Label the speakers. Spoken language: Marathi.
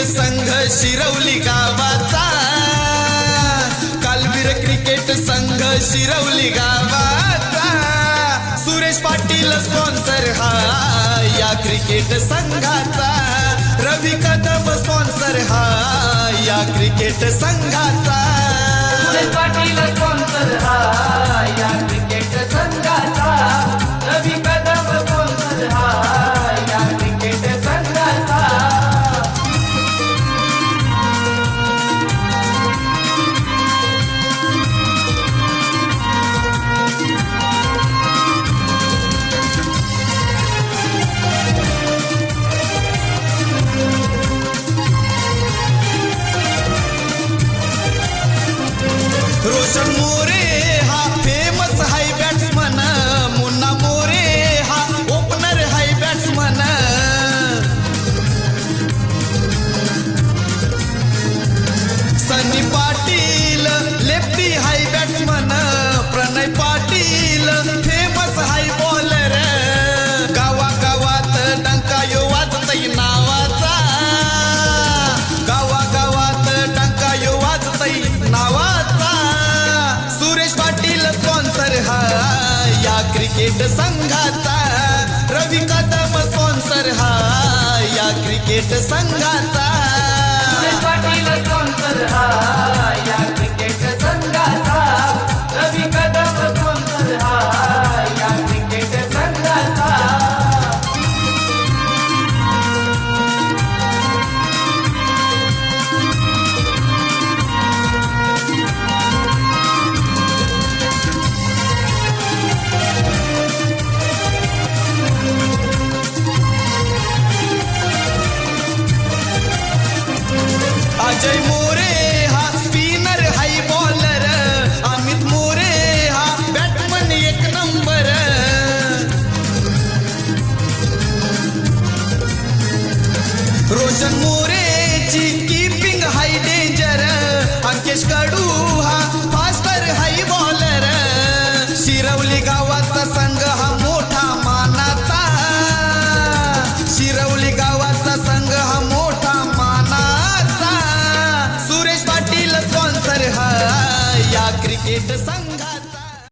Speaker 1: संघ शिरवली गावाचा, कालवीर क्रिकेट संघ शिरवली गावाचा, सुरेश पाटील स्पॉन्सर हा या क्रिकेट संघाचा, रवी कदम स्पॉन्सर हा या क्रिकेट संघाचा,
Speaker 2: सुरेश पाटील स्पॉन्सर हा या क्रिकेट संघाचा, रवी कदम स्पॉन्सर हा या क्रिकेट संघाचा।
Speaker 1: रोशन मोरे हा फेमस हाय बॅट्समन, मुन्ना मोरे हा ओपनर हाय बॅट्समन, सनी पाटील लेफ्टी हाय बॅट्समन, प्रणय पाटील फेमस हाय बॉलर, गावागावात डंका यो वाजतय नावाचा, गावागावात डंका यो वाजतय नावाचा, सुरेश पाटील स्पॉन्सर हा या क्रिकेट संघाचा, रवी कदम स्पॉन्सर हा या क्रिकेट संघाचा,
Speaker 2: सुरेश पाटील स्पॉन्सर हा या क्रिकेट संघाचा, रवी कदम स्पॉन्सर हा या क्रिकेट संघाचा।
Speaker 1: अजय मोरे हा स्पिनर हाय बॉलर, अमित मोरे हा बॅटमन एक नंबर, रोशन मोरेची कीपिंग हाय डेंजर, अंकेश कडू हा फास्टर हाय बॉलर, शिरवली गावाचा संघ हा मोठा मानाचा, शिरवली गावाचा संघ हा मोठा मानाचा, सुरेश पाटील स्पॉन्सर हा या क्रिकेट